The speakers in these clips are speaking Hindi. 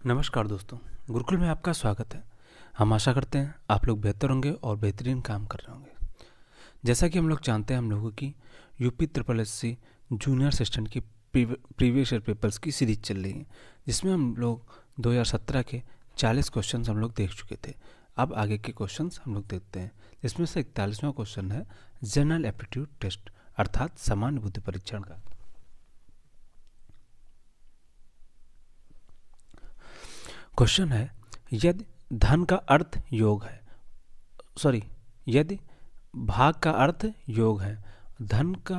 नमस्कार दोस्तों, गुरुकुल में आपका स्वागत है। हम आशा करते हैं आप लोग बेहतर होंगे और बेहतरीन काम कर रहे होंगे। जैसा कि हम लोग जानते हैं, हम लोगों की UP triple SC junior assistant की प्रीवियस ईयर पेपर्स की सीरीज चल रही है, जिसमें हम लोग 2017 के 40 क्वेश्चंस हम लोग देख चुके थे। अब आगे के क्वेश्चंस हम लोग देखते हैं, जिसमें से 41वां क्वेश्चन है जनरल एप्टीट्यूड टेस्ट अर्थात सामान्य बुद्धि परीक्षण का। क्वेश्चन है, यदि धन का अर्थ योग है, यदि भाग का अर्थ योग है, धन का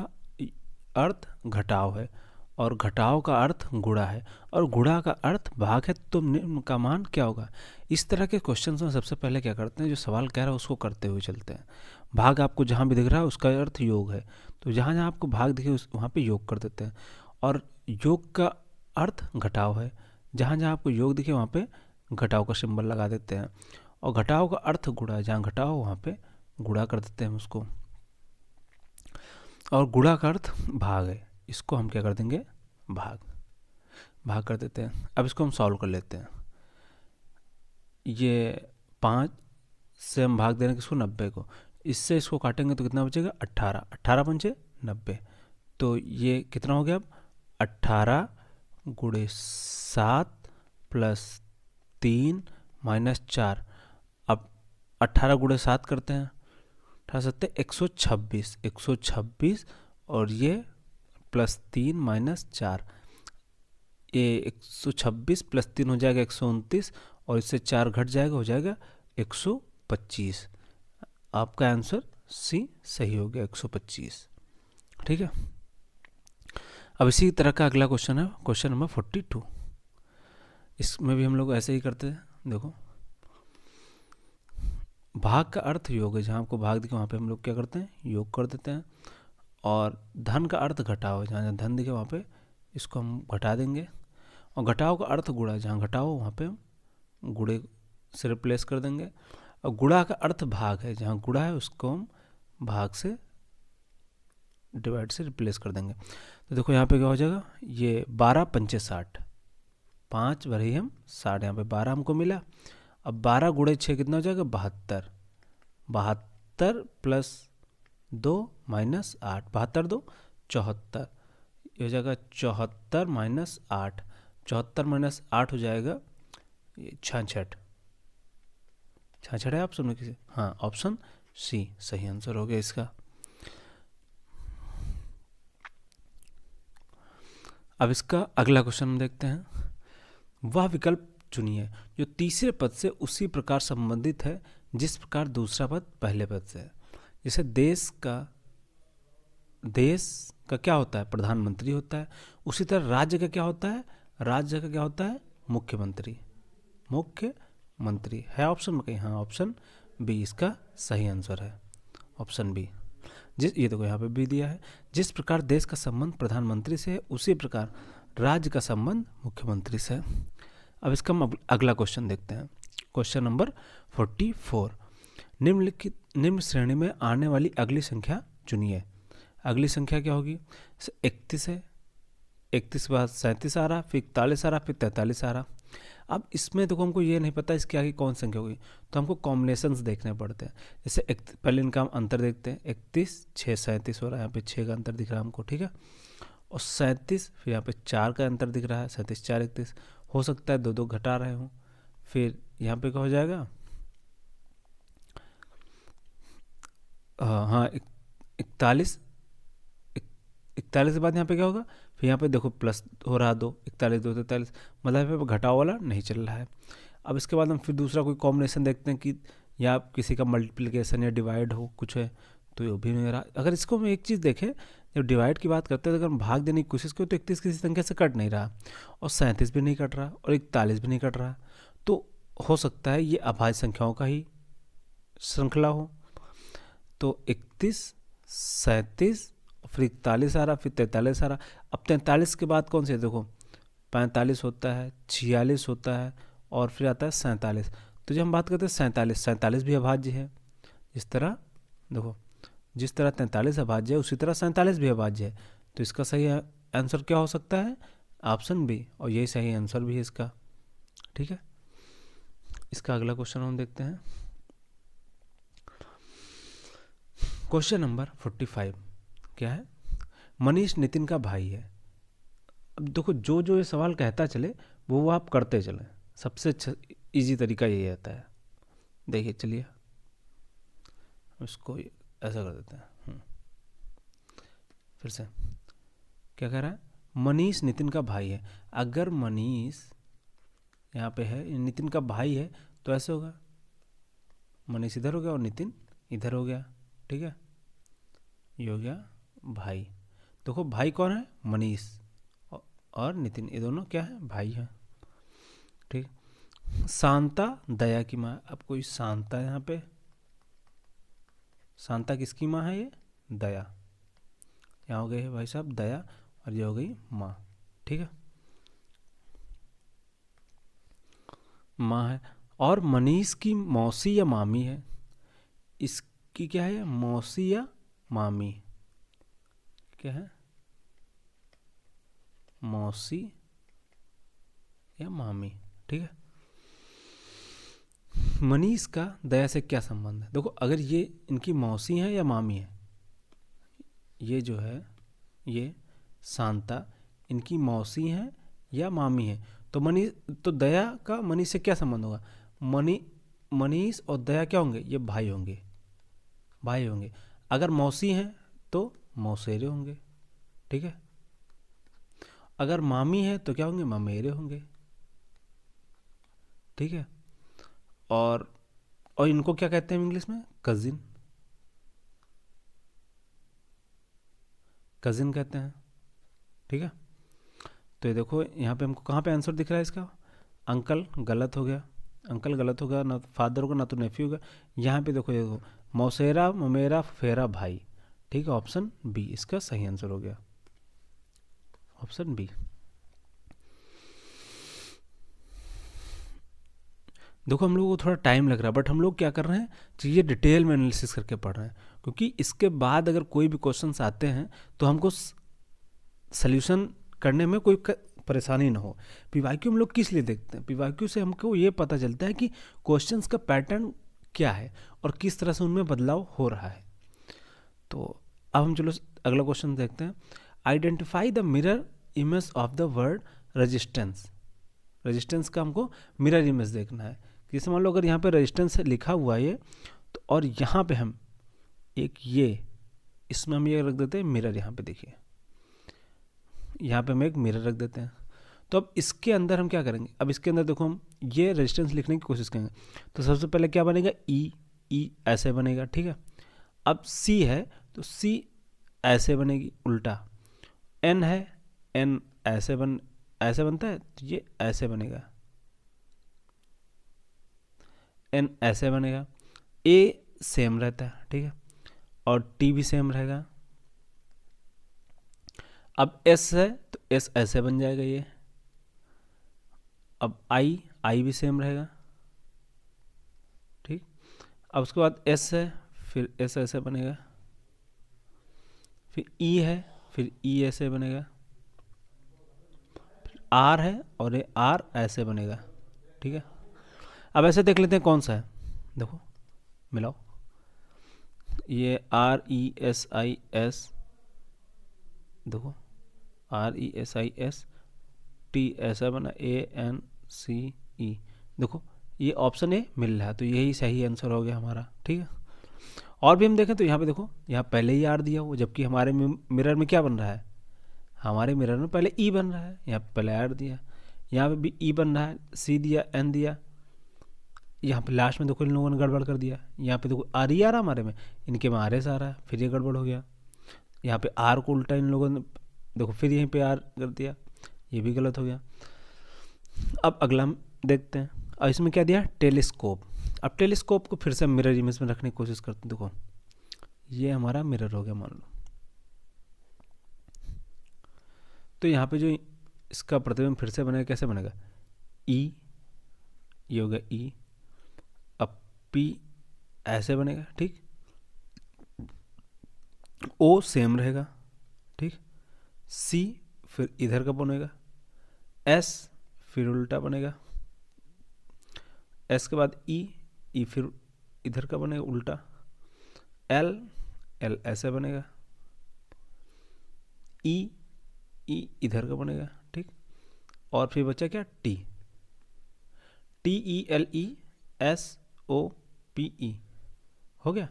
अर्थ घटाव है और घटाव का अर्थ गुणा है और गुणा का अर्थ भाग है, तो निम्न का मान क्या होगा। इस तरह के क्वेश्चंस में सबसे पहले क्या करते हैं, जो सवाल कह रहा है उसको करते हुए चलते हैं। भाग आपको जहाँ भी दिख रहा है उसका अर्थ योग है, तो जहाँ जहाँ आपको भाग दिखे वहाँ पे योग कर देते हैं। और योग का अर्थ घटाव है, जहाँ जहाँ आपको योग दिखे वहाँ पे घटाव का सिंबल लगा देते हैं। और घटाव का अर्थ गुणा है, जहाँ घटाव हो वहाँ पे गुणा कर देते हैं उसको। और गुणा का अर्थ भाग है, इसको हम क्या कर देंगे, भाग कर देते हैं। अब इसको हम सॉल्व कर लेते हैं। ये 5 से हम भाग दे रहे हैं किसको, 90 को। इससे इसको काटेंगे तो कितना बचेगा, 18। 18 पंचे 90, तो ये कितना हो गया अब, 18 गुणे 7 प्लस 3 माइनस 4। अब 18 गुणे 7 करते हैं, 18 सत्ते 126, 126 और ये प्लस 3 माइनस 4, ये 126 प्लस 3 हो जाएगा 129 और इससे 4 घट जाएगा, हो जाएगा 125। आपका आंसर सी सही हो गया, 125। ठीक है। अब इसी तरह का अगला क्वेश्चन है क्वेश्चन नंबर 42। इसमें भी हम लोग ऐसे ही करते हैं। देखो, भाग का अर्थ योग है, जहाँ आपको भाग दिखे वहाँ पे हम लोग क्या करते हैं, योग कर देते हैं। और धन का अर्थ घटाव है, जहाँ जहाँ धन दिखे वहाँ पे इसको हम घटा देंगे। और घटाव का अर्थ गुणा, जहाँ घटाव हो वहाँ पे हम गुणे से रिप्लेस कर देंगे। और गुणा का अर्थ भाग है, जहाँ गुणा है उसको हम भाग से डिवाइड से रिप्लेस कर देंगे। तो देखो यहाँ पे क्या हो जाएगा, ये 12 पंचे 60, 5 भरे हम 60, यहाँ पे 12 हमको मिला। अब 12 गुणे 6 कितना हो जाएगा, 72। 72 प्लस 2 माइनस 8, 72 2 74, ये हो जाएगा 74 माइनस 8। 74 माइनस 8 हो जाएगा ये 66। 66 है ऑप्शन में किसी, हाँ ऑप्शन सी सही आंसर हो गया इसका। अब इसका अगला क्वेश्चन हम देखते हैं। वह विकल्प चुनिए जो तीसरे पद से उसी प्रकार संबंधित है जिस प्रकार दूसरा पद पहले पद से है। जैसे देश का क्या होता है, प्रधानमंत्री होता है। उसी तरह राज्य का क्या होता है, राज्य का क्या होता है, मुख्यमंत्री है ऑप्शन में कहीं, हाँ ऑप्शन बी इसका सही आंसर है, ऑप्शन बी। ये देखो यहाँ पे भी दिया है, जिस प्रकार देश का संबंध प्रधानमंत्री से है उसी प्रकार राज्य का संबंध मुख्यमंत्री से है। अब इसका हम अगला क्वेश्चन देखते हैं, क्वेश्चन नंबर 44। निम्न श्रेणी में आने वाली अगली संख्या चुनिए। अगली संख्या क्या होगी, 31 है, 31 के बाद 37 आ रहा, फिर 41 आ रहा, फिर 43 आ रहा। अब इसमें देखो हमको ये नहीं पता इसकी आगे कौन संख्या होगी, तो हमको कॉम्बिनेशंस देखने पड़ते हैं। जैसे पहले इनका हम अंतर देखते हैं, 31 6 37 हो रहा है, यहाँ पे 6 का अंतर दिख रहा है हमको, ठीक है। और 37 फिर यहाँ पे 4 का अंतर दिख रहा है, 37 4 31, हो सकता है 2 2 घटा रहे हों। फिर यहाँ पे क्या हो जाएगा, हाँ 41 के बाद यहाँ पे क्या होगा, फिर यहाँ पे देखो प्लस हो रहा 2, 41 2 43, मतलब यहाँ पे घटाव वाला नहीं चल रहा है। अब इसके बाद हम फिर दूसरा कोई कॉम्बिनेशन देखते हैं कि या किसी का मल्टीप्लिकेशन या डिवाइड हो कुछ है, तो ये भी नहीं रहा। अगर इसको हम एक चीज़ देखें, जब डिवाइड की बात करते हैं तो अगर हम भाग देने की कोशिश करें तो 31 किसी संख्या से कट नहीं रहा, और 37 भी नहीं कट रहा, और 41 भी नहीं कट रहा, तो हो सकता है ये अभाज्य संख्याओं का ही श्रृंखला हो। तो 31 37 फिर 41 आ रहा, फिर 43 आ रहा। अब 43 के बाद कौन से, देखो 45 होता है, 46 होता है, और फिर आता है 47। तो जब हम बात करते हैं 47 भी अभाज्य है। इस तरह देखो, जिस तरह 43 अभाज्य है उसी तरह 47 भी अभाज्य है। तो इसका सही आंसर क्या हो सकता है, ऑप्शन बी, और यही सही आंसर भी है इसका, ठीक है। इसका अगला क्वेश्चन हम देखते हैं। क्वेश्चन नंबर 45 क्या है? मनीष नितिन का भाई है। अब देखो जो जो ये सवाल कहता चले वो आप करते चलें, सबसे अच्छा इजी तरीका यही रहता है। देखिए चलिए इसको ऐसा कर देते हैं। फिर से क्या कह रहा है? मनीष नितिन का भाई है। अगर मनीष यहाँ पे है, नितिन का भाई है, तो ऐसे होगा, मनीष इधर हो गया और नितिन इधर हो गया, ठीक है। ये हो गया भाई। देखो भाई कौन है? मनीष और नितिन, ये दोनों क्या है? भाई हैं, ठीक। शांता दया की माँ। अब कोई शांता यहाँ पे, शांता किसकी माँ है? ये दया। यहाँ हो गए भाई साहब दया और ये हो गई माँ, ठीक है, माँ है। और मनीष की मौसी या मामी है। इसकी क्या है? मौसी या मामी। क्या है? मौसी या मामी, ठीक है। मनीष का दया से क्या संबंध है? देखो अगर ये इनकी मौसी है या मामी है, ये जो है ये शांता इनकी मौसी है या मामी है, तो मनीष, तो दया का मनीष से क्या संबंध होगा? मनीष और दया क्या होंगे? ये भाई होंगे, भाई होंगे। अगर मौसी हैं तो मौसेरे होंगे, ठीक है। अगर मामी है तो क्या होंगे? ममेरे होंगे, ठीक है। और इनको क्या कहते हैं इंग्लिश में? कजिन, कजिन कहते हैं, ठीक है। तो ये देखो यहाँ पे हमको कहाँ पे आंसर दिख रहा है इसका? अंकल गलत हो गया, अंकल गलत हो गया, ना फादर होगा ना तो नेफ्यू होगा। यहाँ पे देखो, देखो मौसेरा ममेरा फेरा भाई, ठीक है। ऑप्शन बी इसका सही आंसर हो गया, ऑप्शन बी। देखो हम लोगों को थोड़ा टाइम लग रहा है, बट हम लोग क्या कर रहे हैं, चीज़ें डिटेल में एनालिसिस करके पढ़ रहे हैं, क्योंकि इसके बाद अगर कोई भी क्वेश्चंस आते हैं तो हमको सल्यूशन करने में कोई परेशानी ना हो। पीवाईक्यू हम लोग किस लिए देखते हैं? पीवाईक्यू से हमको ये पता चलता है कि क्वेश्चंस का पैटर्न क्या है और किस तरह से उनमें बदलाव हो रहा है। तो अब हम चलो अगला क्वेश्चन देखते हैं। Identify the mirror image of the word resistance. Resistance का हमको मिरर इमेज देखना है। जैसे मान लो अगर यहाँ पे रेजिस्टेंस लिखा हुआ है ये, तो और यहाँ पे हम एक ये, इसमें हम ये रख देते हैं मिरर। यहाँ पे देखिए, यहाँ पे हम एक मिरर रख देते हैं। तो अब इसके अंदर हम क्या करेंगे? अब इसके अंदर देखो हम ये रेजिस्टेंस लिखने की कोशिश करेंगे, तो सबसे पहले क्या बनेगा? ई ऐसे बनेगा, ठीक है। अब सी है तो सी ऐसे बनेगी उल्टा। एन है, एन ऐसे बनता है, तो ये ऐसे बनेगा, एन ऐसे बनेगा। ए सेम रहता है, ठीक है, और टी भी सेम रहेगा। अब एस है तो एस ऐसे बन जाएगा ये। अब आई भी सेम रहेगा, ठीक। अब उसके बाद एस है, फिर एस ऐसे बनेगा, फिर ई है, फिर ई ऐसे बनेगा, फिर आर है और ये आर ऐसे बनेगा, ठीक है। अब ऐसे देख लेते हैं कौन सा है, देखो मिलाओ, ये R E S I S, देखो R E S I S, T ऐसा बना, ए एन सी ई, देखो ये ऑप्शन ए मिल रहा है, तो यही सही आंसर हो गया हमारा, ठीक है। और भी हम देखें तो यहाँ पे देखो, यहाँ पहले ही आर दिया हो, जबकि हमारे मिरर में क्या बन रहा है? हमारे मिरर में पहले ई बन रहा है, यहाँ पे पहले आर दिया, यहाँ पे भी ई बन रहा है, सी दिया, एन दिया, यहाँ पे लास्ट में देखो इन लोगों ने गड़बड़ कर दिया। यहाँ पे देखो आर ही आ रहा हमारे में, इनके में आर एस आ रहा है, फिर ये गड़बड़ हो गया। यहाँ पे आर को उल्टा इन लोगों ने देखो, फिर यहीं पे आर कर दिया, ये भी गलत हो गया। अब अगला हम देखते हैं, और इसमें क्या दिया? टेलीस्कोप। अब टेलीस्कोप को फिर से मिरर इमेज में रखने की कोशिश करते हैं। देखो ये हमारा मिरर हो गया मान लो, तो यहाँ पे जो इसका प्रतिबिंब फिर से बनेगा, कैसे बनेगा? ई, ये हो गया ई, अब पी ऐसे बनेगा, ठीक, ओ सेम रहेगा, ठीक, सी फिर इधर का बनेगा, एस फिर उल्टा बनेगा, एस के बाद ई फिर इधर का बनेगा उल्टा, एल ऐसे बनेगा, ई इधर का बनेगा, ठीक। और फिर बचा क्या, T E L E S O P E, हो गया।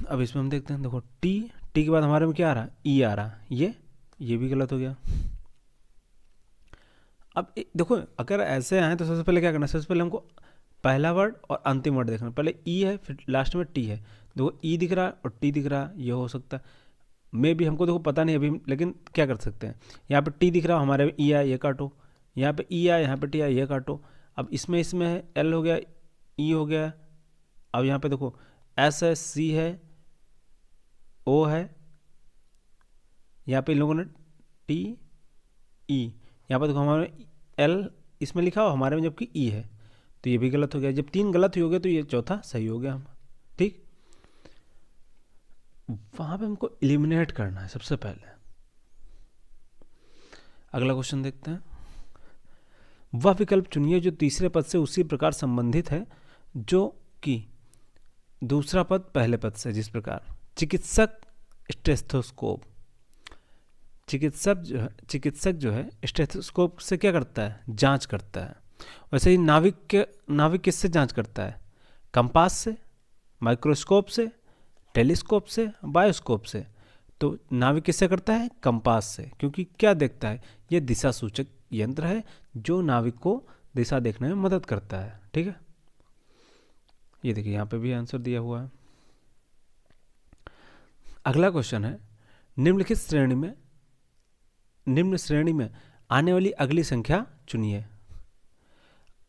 अब इसमें हम देखते हैं, देखो टी के बाद हमारे में क्या आ रहा है, ई आ रहा है, ये भी गलत हो गया। अब देखो अगर ऐसे आए तो सबसे पहले क्या करना है, सबसे पहले हमको पहला वर्ड और अंतिम वर्ड देखना। पहले ई है फिर लास्ट में टी है, देखो ई दिख रहा है और टी दिख रहा है, ये हो सकता है मे भी, हमको देखो पता नहीं अभी, लेकिन क्या कर सकते हैं, यहाँ पे टी दिख रहा है हमारे में, ई आया ये काटो, यहाँ पे ई आया यहाँ पे टी आया ये काटो। अब इसमें है एल हो गया, ई हो गया, अब यहाँ पे देखो एस है, सी है, ओ है, यहाँ पे इन लोगों ने टी ई, यहाँ पर देखो हमारे एल इसमें लिखा हो हमारे में, जबकि ई है, तो ये भी गलत हो गया। जब 3 गलत हो गया तो ये चौथा सही हो गया हम, ठीक। वहां पे हमको एलिमिनेट करना है सबसे पहले। अगला क्वेश्चन देखते हैं, वह विकल्प चुनिए जो तीसरे पद से उसी प्रकार संबंधित है जो कि दूसरा पद पहले पद से, जिस प्रकार चिकित्सक स्टेथोस्कोप, चिकित्सक जो है स्टेथोस्कोप से क्या करता है, जांच करता है। वैसे ही नाविक किससे जांच करता है, कंपास से, माइक्रोस्कोप से, टेलीस्कोप से, बायोस्कोप से। तो नाविक किससे करता है, कंपास से, क्योंकि क्या देखता है, ये दिशा सूचक यंत्र है जो नाविक को दिशा देखने में मदद करता है, ठीक है। ये देखिए यहाँ पे भी आंसर दिया हुआ है। अगला क्वेश्चन है, निम्नलिखित श्रेणी में आने वाली अगली संख्या चुनिए।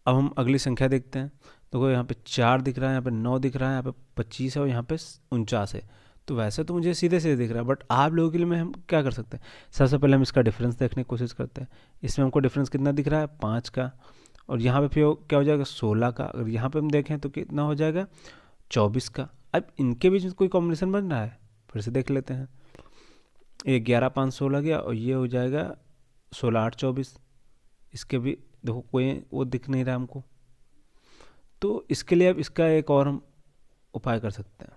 अब हम अगली संख्या देखते हैं, तो यहाँ पे 4 दिख रहा है, यहाँ पे 9 दिख रहा है, यहाँ पे 25 है और यहाँ पे 49 है। तो वैसे तो मुझे सीधे सीधे दिख रहा है, बट आप लोगों के लिए हम क्या कर सकते हैं, सबसे पहले हम इसका डिफरेंस देखने की कोशिश करते हैं। इसमें हमको डिफरेंस कितना दिख रहा है, 5 का, और यहाँ पे फिर क्या हो जाएगा, 16 का। अगर यहाँ पे हम देखें तो कितना हो जाएगा, 24 का। अब इनके बीच में कोई कॉम्बिनेशन बन रहा है, फिर से देख लेते हैं। ये 11 5 16 गया, और ये हो जाएगा 16 8 24। इसके भी देखो कोई वो दिख नहीं रहा हमको, तो इसके लिए अब इसका एक और हम उपाय कर सकते हैं।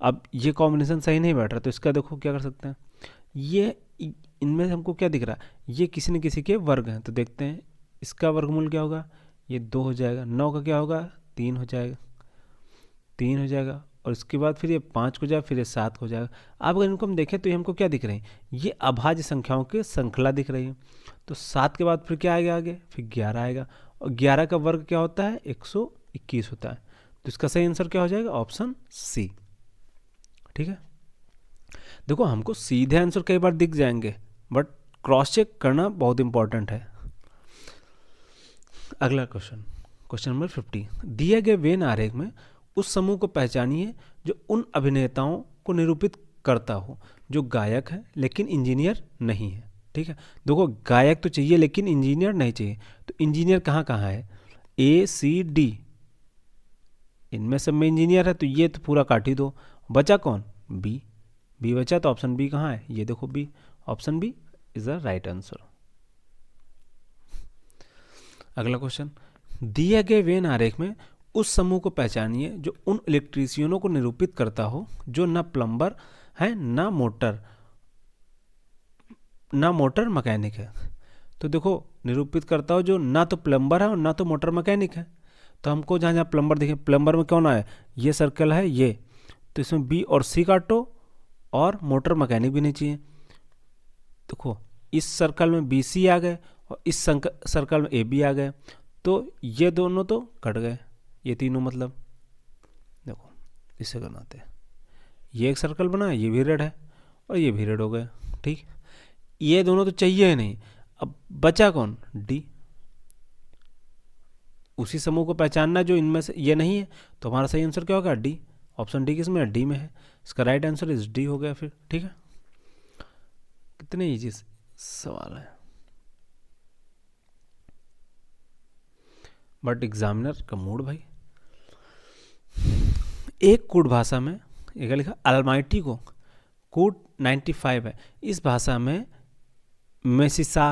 अब ये कॉम्बिनेशन सही नहीं बैठ रहा, तो इसका देखो क्या कर सकते हैं, ये इनमें से हमको क्या दिख रहा है, ये किसी न किसी के वर्ग हैं। तो देखते हैं इसका वर्गमूल क्या होगा, ये 2 हो जाएगा। 9 का क्या होगा, 3 हो जाएगा, 3 हो जाएगा। और इसके बाद फिर ये 5 हो जाएगा, फिर ये 7 हो जाएगा। अब अगर इनको हम देखें तो ये हमको क्या दिख रही है, ये अभाज्य संख्याओं की श्रृंखला दिख रही है। तो 7 के बाद फिर क्या आएगा, आगे फिर 11 आएगा, और 11 का वर्ग क्या होता है, 121 होता है। तो इसका सही आंसर क्या हो जाएगा, ऑप्शन सी, ठीक है। देखो हमको सीधे आंसर कई बार दिख जाएंगे, बट क्रॉस चेक करना बहुत इंपॉर्टेंट है। अगला क्वेश्चन नंबर 50, दिए गए वेन आरेख में उस समूह को पहचानिए जो उन अभिनेताओं को निरूपित करता हो जो गायक है लेकिन इंजीनियर नहीं है, ठीक है। देखो गायक तो चाहिए लेकिन इंजीनियर नहीं चाहिए, तो इंजीनियर कहाँ कहाँ है, A C D, इनमें सब में इंजीनियर है, तो ये तो पूरा काट ही दो। बचा कौन, बी बचा, तो ऑप्शन बी कहाँ है, ये देखो B, option B is the right answer. अगला क्वेश्चन, दिए गए वेन आरेख में उस समूह को पहचानिए जो उन इलेक्ट्रीशियनों को निरूपित करता हो जो न प्लम्बर है न मोटर मैकेनिक है। तो देखो निरूपित करता हो जो ना तो प्लम्बर है और ना तो मोटर मैकेनिक है। तो हमको जहाँ जहाँ प्लम्बर दिखे, प्लम्बर में कौन है, ये सर्कल है ये, तो इसमें बी और सी काटो, और मोटर मैकेनिक भी नहीं चाहिए। देखो इस सर्कल में बी सी आ गए और इस सर्कल में ए बी आ गए, तो ये दोनों तो कट गए, ये तीनों मतलब देखो इसे बनाते हैं, ये एक सर्कल बना है, ये भी रेड है और ये भी रेड हो गया, ठीक। ये दोनों तो चाहिए ही नहीं। अब बचा कौन, डी, उसी समूह को पहचानना जो इनमें से ये नहीं है, तो हमारा सही आंसर क्या होगा, डी। ऑप्शन डी किसमें है, डी में है, इसका राइट आंसर इज डी हो गया फिर, ठीक है। कितने इजी सवाल है, बट एग्जामिनर का मूड भाई। एक कूट भाषा में एक लिखा, अलमाइटी को कूट 95 है। इस भाषा में मेसिया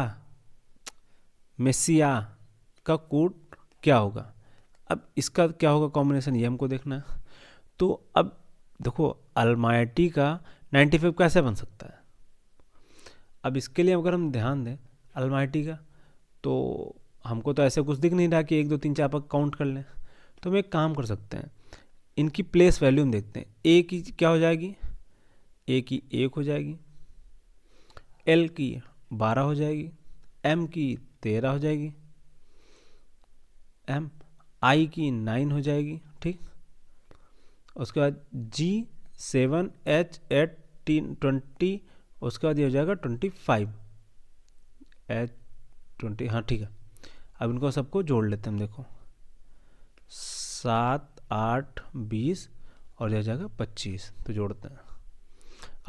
का कोड क्या होगा। अब इसका क्या होगा कॉम्बिनेशन, ये हमको देखना है। तो अब देखो अल्माइटी का 95 कैसे बन सकता है। अब इसके लिए अगर हम ध्यान दें अल्माइटी का, तो हमको तो ऐसे कुछ दिख नहीं रहा कि 1 2 3 4 पर काउंट कर लें। तो हम एक काम कर सकते हैं, इनकी प्लेस वैल्यू हम देखते हैं। ए की क्या हो जाएगी, ए की 1 हो जाएगी, एल की 12 हो जाएगी, एम की 13 हो जाएगी, एम आई की 9 हो जाएगी, ठीक। उसके बाद जी 7, एच 8 20, उसके बाद ये हो जाएगा 25, एच 20, हाँ ठीक है। अब इनको सबको जोड़ लेते हैं हम, देखो 7 8 20 और यह हो जाएगा 25। तो जोड़ते हैं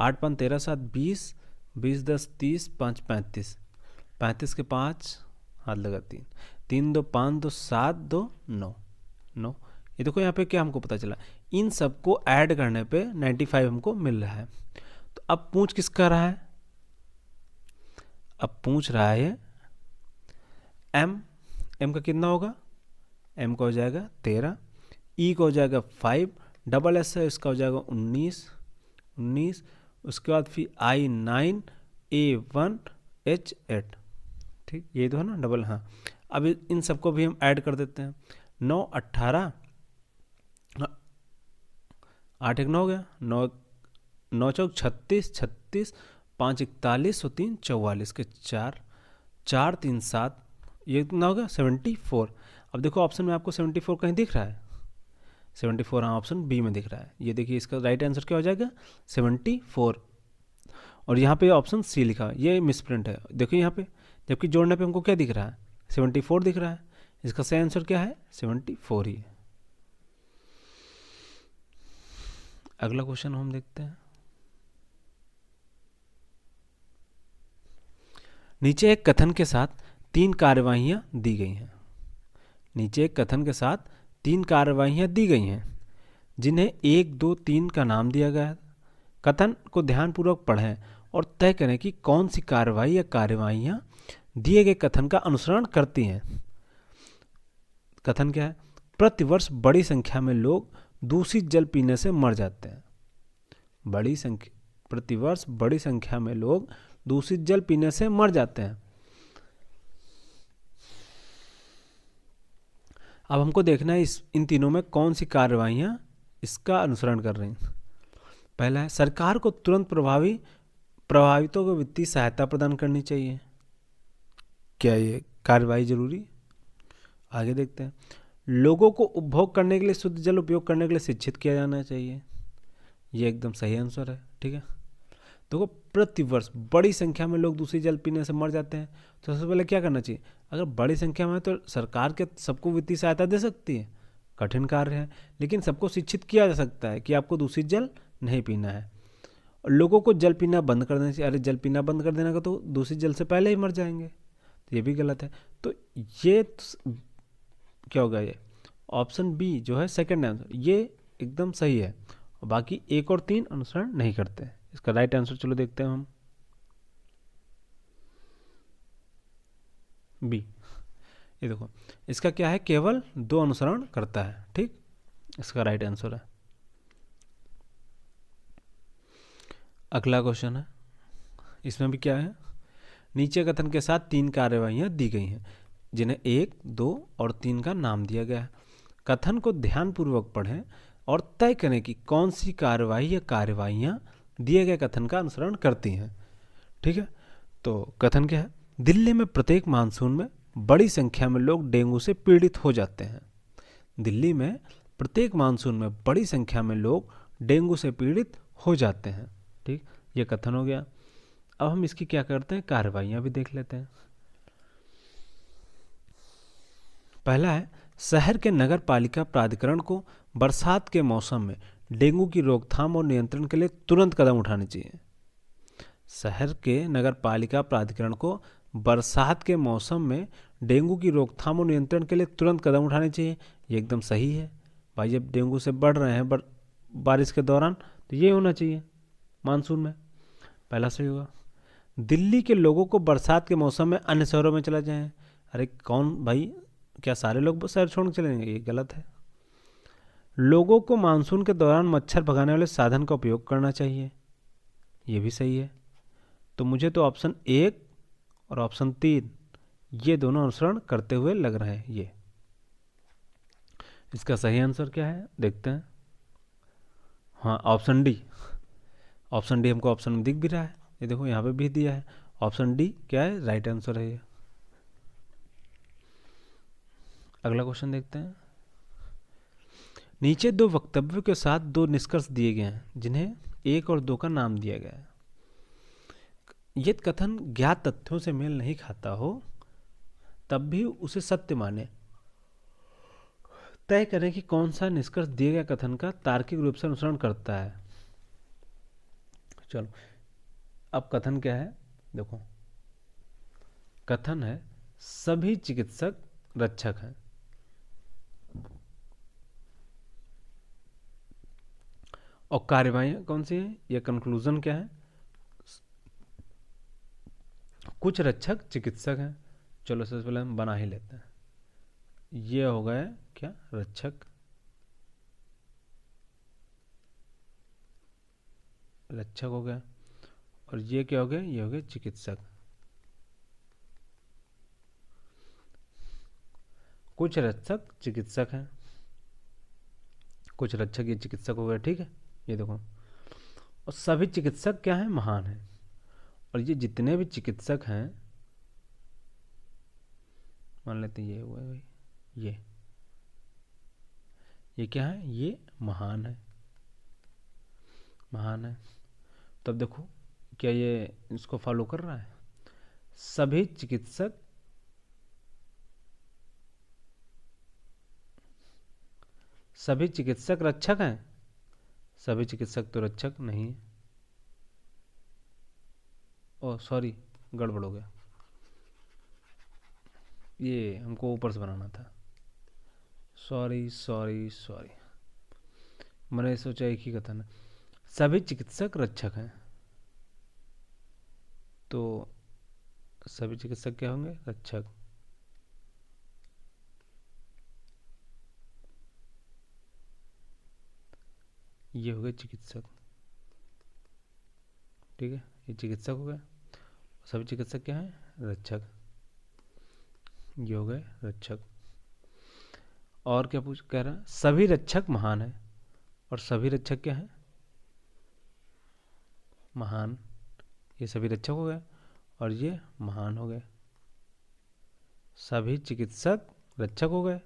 8 5 13 7 20, 20 10 30, 5 35, 35 के 5 हाथ लगा 3, 3 2 5 2 7 2 9 9। ये देखो यहाँ पे क्या हमको पता चला, इन सबको ऐड करने पे 95 हमको मिल रहा है। तो अब पूछ किसका रहा है, अब पूछ रहा है एम, एम का कितना होगा, एम का हो जाएगा 13, ई का हो जाएगा 5, डबल एस है इसका हो जाएगा 19, उसके बाद फिर आई 9, ए 1, एच 8, ठीक। ये तो है ना डबल, हाँ। अब इन सबको भी हम ऐड कर देते हैं, 9 18, 8 1 9 हो गया, 9 9 चौक 36, 36 5 41 और 3 44 के 4 4 3 7, ये कितना हो गया 74। अब देखो ऑप्शन में आपको 74 कहीं दिख रहा है, 74 हाँ ऑप्शन बी में दिख रहा है। ये देखिए इसका राइट आंसर क्या हो जाएगा 74, और यहाँ पे ऑप्शन सी लिखा है, ये मिसप्रिंट है देखिए यहाँ पे, जबकि जोड़ने पे हमको क्या दिख रहा है 74 दिख रहा है। इसका सही आंसर क्या है 74 ही है। अगला क्वेश्चन हम देखते हैं। नीचे एक कथन के साथ 3 कार्यवाहियां दी गई हैं, नीचे एक कथन के साथ 3 कार्यवाहियां दी गई हैं जिन्हें 1 2 3 का नाम दिया गया है। कथन को ध्यानपूर्वक पढ़ें और तय करें कि कौन सी कार्यवाही या कार्यवाहियां दिए गए कथन का अनुसरण करती हैं। कथन क्या है, प्रतिवर्ष बड़ी संख्या में लोग दूषित जल पीने से मर जाते हैं। प्रतिवर्ष बड़ी संख्या में लोग दूषित जल पीने से मर जाते हैं। अब हमको देखना है इन तीनों में कौन सी कार्यवाहियां इसका अनुसरण कर रही हैं। पहला है सरकार को तुरंत प्रभावितों को वित्तीय सहायता प्रदान करनी चाहिए। क्या ये कार्यवाही जरूरी? आगे देखते हैं, लोगों को उपभोग करने के लिए शुद्ध जल उपयोग करने के लिए शिक्षित किया जाना चाहिए। ये एकदम सही आंसर है, ठीक है। देखो प्रतिवर्ष बड़ी संख्या में लोग दूषित जल पीने से मर जाते हैं, तो सबसे पहले क्या करना चाहिए, अगर बड़ी संख्या में है तो सरकार के सबको वित्तीय सहायता दे सकती है, कठिन कार्य है, लेकिन सबको शिक्षित किया जा सकता है कि आपको दूषित जल नहीं पीना है। लोगों को जल पीना बंद कर देना चाहिए। अरे जल पीना बंद कर देना का तो दूषित जल से पहले ही मर जाएंगे, तो ये भी गलत है। तो ये क्या होगा, ये ऑप्शन बी जो है सेकंड आंसर, ये एकदम सही है। और बाकी 1 और 3 अनुसरण नहीं करते। इसका राइट आंसर चलो देखते हैं हम, बी। ये देखो इसका क्या है, केवल 2 अनुसरण करता है, ठीक। इसका राइट आंसर है। अगला क्वेश्चन है, इसमें भी क्या है, नीचे कथन के साथ 3 कार्यवाहियां दी गई हैं जिन्हें 1 2 और 3 का नाम दिया गया है। कथन को ध्यानपूर्वक पढ़ें और तय करें कि कौन सी कार्यवाही या कार्यवाहियां दिए गए कथन का अनुसरण करती हैं, ठीक है। तो कथन क्या है, दिल्ली में प्रत्येक मानसून में बड़ी संख्या में लोग डेंगू से पीड़ित हो जाते हैं। दिल्ली में प्रत्येक मानसून में बड़ी संख्या में लोग डेंगू से पीड़ित हो जाते हैं, ठीक। ये कथन हो गया। अब हम इसकी क्या करते हैं, कार्यवाहियां भी देख लेते हैं। पहला है, शहर के नगर पालिका प्राधिकरण को बरसात के मौसम में डेंगू की रोकथाम और नियंत्रण के लिए तुरंत कदम उठाने चाहिए। शहर के नगर पालिका प्राधिकरण को बरसात के मौसम में डेंगू की रोकथाम और नियंत्रण के लिए तुरंत कदम उठाने चाहिए। ये एकदम सही है भाई, जब डेंगू से बढ़ रहे हैं बारिश के दौरान, तो ये होना चाहिए मानसून में, पहला सही होगा। दिल्ली के लोगों को बरसात के मौसम में अन्य शहरों में चला जाएं। अरे कौन भाई क्या सारे लोग शहर छोड़ के चलेंगे? ये गलत है। लोगों को मानसून के दौरान मच्छर भगाने वाले साधन का उपयोग करना चाहिए, ये भी सही है। तो मुझे तो ऑप्शन 1 और ऑप्शन 3 ये दोनों अनुसरण करते हुए लग रहे हैं। ये इसका सही आंसर क्या है देखते हैं। हाँ, ऑप्शन डी। ऑप्शन डी हमको ऑप्शन में दिख भी रहा है, ये देखो यहाँ पे भी दिया है। ऑप्शन डी क्या है, राइट आंसर है ये। अगला क्वेश्चन देखते हैं। नीचे दो वक्तव्यों के साथ दो निष्कर्ष दिए गए हैं जिन्हें 1 और 2 का नाम दिया गया है। यदि कथन ज्ञात तथ्यों से मेल नहीं खाता हो तब भी उसे सत्य माने। तय करें कि कौन सा निष्कर्ष दिए गए कथन का तार्किक रूप से अनुसरण करता है। चलो, अब कथन क्या है देखो। कथन है सभी चिकित्सक रक्षक हैं। और कार्यवाही कौन सी है, यह कंक्लूजन क्या है, कुछ रक्षक चिकित्सक हैं। चलो सबसे पहले हम बना ही लेते हैं। ये हो गए क्या, रक्षक। रक्षक हो गया। और ये क्या हो गया, ये हो गए चिकित्सक। कुछ रक्षक चिकित्सक हैं, कुछ रक्षक ये चिकित्सक हो गए, ठीक है। ये देखो, और सभी चिकित्सक क्या हैं, महान हैं। और ये जितने भी चिकित्सक हैं, मान लेते हैं ये हुआ भाई, ये क्या है, ये महान है, महान है। तब देखो क्या ये इसको फॉलो कर रहा है। सभी चिकित्सक, सभी चिकित्सक रक्षक हैं। सभी चिकित्सक तो रक्षक नहीं है। ओह सॉरी, गड़बड़ हो गया, ये हमको ऊपर से बनाना था। सॉरी सॉरी सॉरी, मैंने सोचा एक ही कथन है। सभी चिकित्सक रक्षक हैं, तो सभी चिकित्सक क्या होंगे, रक्षक। ये हो गए चिकित्सक, ठीक है। ये चिकित्सक हो गए, सभी चिकित्सक क्या हैं, रक्षक। ये हो गए रक्षक। और क्या पूछ कह रहा है, सभी रक्षक महान है। और सभी रक्षक क्या है, महान। ये सभी रक्षक हो गए और ये महान हो गए। सभी चिकित्सक रक्षक हो गए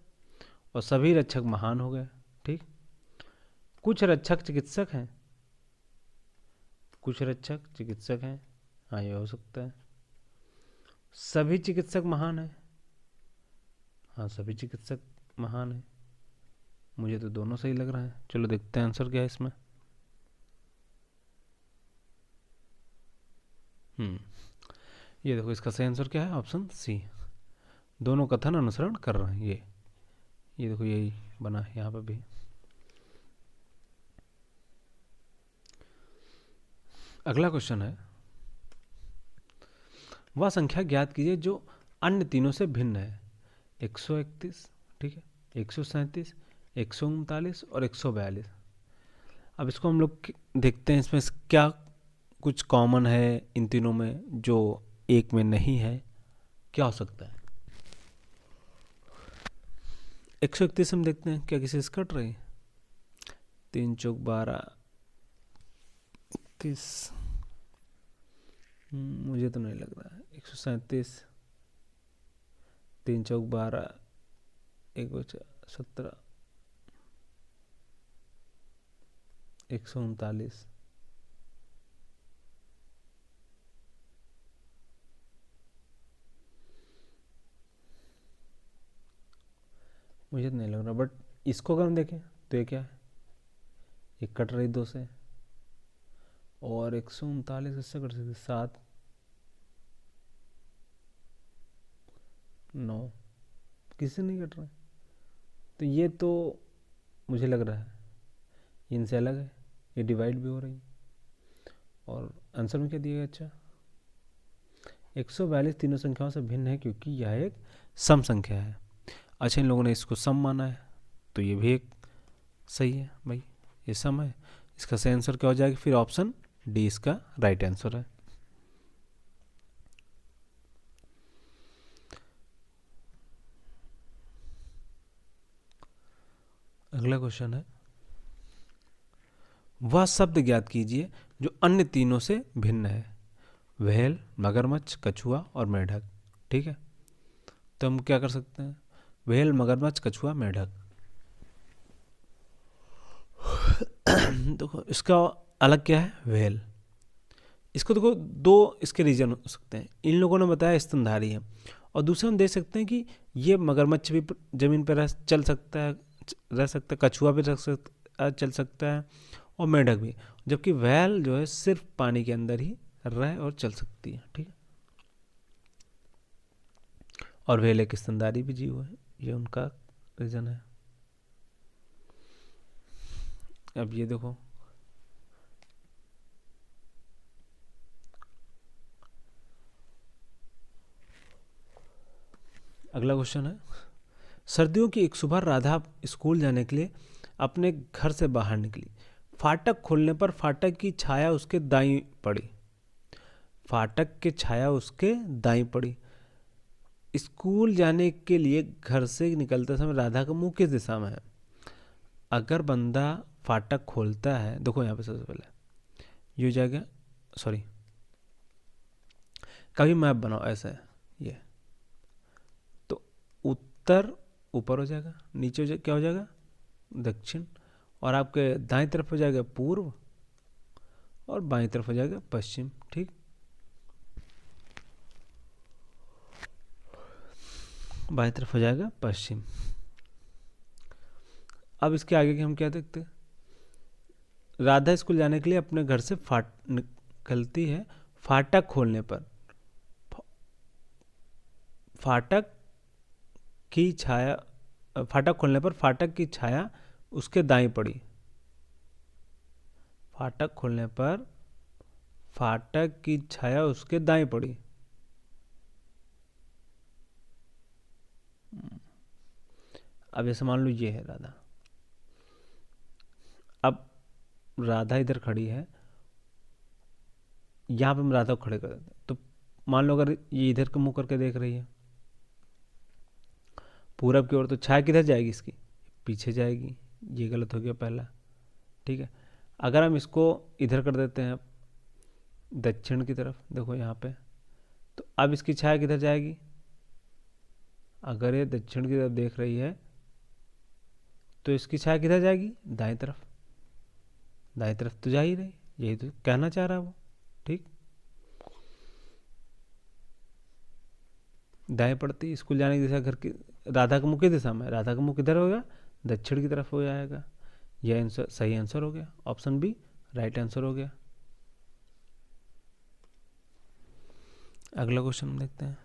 और सभी रक्षक महान हो गए, ठीक। कुछ रक्षक चिकित्सक हैं, कुछ रक्षक चिकित्सक हैं, हाँ ये हो सकता है। सभी चिकित्सक महान है, हाँ सभी चिकित्सक महान है। मुझे तो दोनों सही लग रहा है। चलो देखते हैं आंसर क्या है इसमें। ये देखो इसका सही आंसर क्या है, ऑप्शन सी। दोनों कथन अनुसरण कर रहे हैं। ये देखो यही बना है यहाँ पर भी। अगला क्वेश्चन है, वह संख्या ज्ञात कीजिए जो अन्य तीनों से भिन्न है। 131, ठीक है, 137, 139 और 142। अब इसको हम लोग देखते हैं इसमें क्या कुछ कॉमन है इन तीनों में जो एक में नहीं है, क्या हो सकता है। 131 हम देखते हैं क्या किसी से कट रही, 3 चौक 12 30, मुझे तो नहीं लग रहा है। 137, 3 चौक 12, 1 बचा 17, 139। मुझे तो नहीं लग रहा, बट इसको अगर हम देखें तो ये क्या है, ये कट रही 2 से। और 139 किससे कट सकते, 7 9, किससे नहीं कट रहा है। तो ये तो मुझे लग रहा है इनसे अलग है, ये डिवाइड भी हो रही है। और आंसर में क्या दिया गया, अच्छा 142 तीनों संख्याओं से भिन्न है क्योंकि यह एक सम संख्या है। अच्छा, इन लोगों ने इसको सम माना है, तो ये भी एक सही है भाई, ये सम है। इसका सही आंसर क्या हो जाएगा फिर? ऑप्शन डी इसका राइट आंसर है। अगला क्वेश्चन है, वह शब्द ज्ञात कीजिए जो अन्य तीनों से भिन्न है। व्हेल, मगरमच्छ, कछुआ और मेढक। ठीक है, तो हम क्या कर सकते हैं? व्हेल, मगरमच्छ, कछुआ, मेढक। देखो इसका अलग क्या है? व्हेल। इसको देखो दो इसके रीजन हो सकते हैं। इन लोगों ने बताया स्तनधारी है, और दूसरा हम देख सकते हैं कि ये मगरमच्छ भी जमीन पर चल सकता है, रह सकता है, कछुआ भी चल सकता है, और मेढक भी। जबकि व्हेल जो है सिर्फ पानी के अंदर ही रह और चल सकती है। ठीक है, और व्हेल एक स्तनधारी भी जीव है, ये उनका रीजन है। अब ये देखो, अगला क्वेश्चन है, सर्दियों की एक सुबह राधा स्कूल जाने के लिए अपने घर से बाहर निकली। फाटक खोलने पर फाटक की छाया उसके दाईं पड़ी। फाटक की छाया उसके दाईं पड़ी। स्कूल जाने के लिए घर से निकलते समय राधा का मुंह किस दिशा में है? अगर बंदा फाटक खोलता है, देखो यहाँ पे सबसे पहले ये हो जाएगा, सॉरी, कभी मैप बनाओ ऐसा है ये, तो उत्तर ऊपर हो जाएगा, नीचे क्या हो जाएगा? दक्षिण, और आपके दाईं तरफ हो जाएगा पूर्व, और बाईं तरफ हो जाएगा पश्चिम। ठीक, बाईं तरफ हो जाएगा पश्चिम। अब इसके आगे की हम क्या देखते हैं? राधा स्कूल जाने के लिए अपने घर से निकलती है। फाटक खोलने पर फाटक की छाया, फाटक खोलने पर फाटक की छाया उसके दाईं पड़ी। फाटक खोलने पर फाटक की छाया उसके दाईं पड़ी। अब जैसे मान लो ये है राधा, अब राधा इधर खड़ी है, यहां पे हम राधा को खड़े कर देते हैं, तो मान लो अगर ये इधर को मुंह करके देख रही है पूरब की ओर, तो छाया किधर जाएगी इसकी? पीछे जाएगी। ये गलत हो गया पहला। ठीक है, अगर हम इसको इधर कर देते हैं दक्षिण की तरफ, देखो यहाँ पे, तो अब इसकी छाया किधर जाएगी? अगर ये दक्षिण की तरफ देख रही है तो इसकी छाया किधर जाएगी? दाएं तरफ। दाएं तरफ तो जा ही रही, यही तो कहना चाह रहा है वो। ठीक, दाएं पड़ती स्कूल जाने की दिशा घर की, राधा का मुख किस दिशा में? राधा का मुख किधर होगा? दक्षिण की तरफ हो जाएगा। यह आंसर सही आंसर हो गया, ऑप्शन बी राइट आंसर हो गया। अगला क्वेश्चन देखते हैं,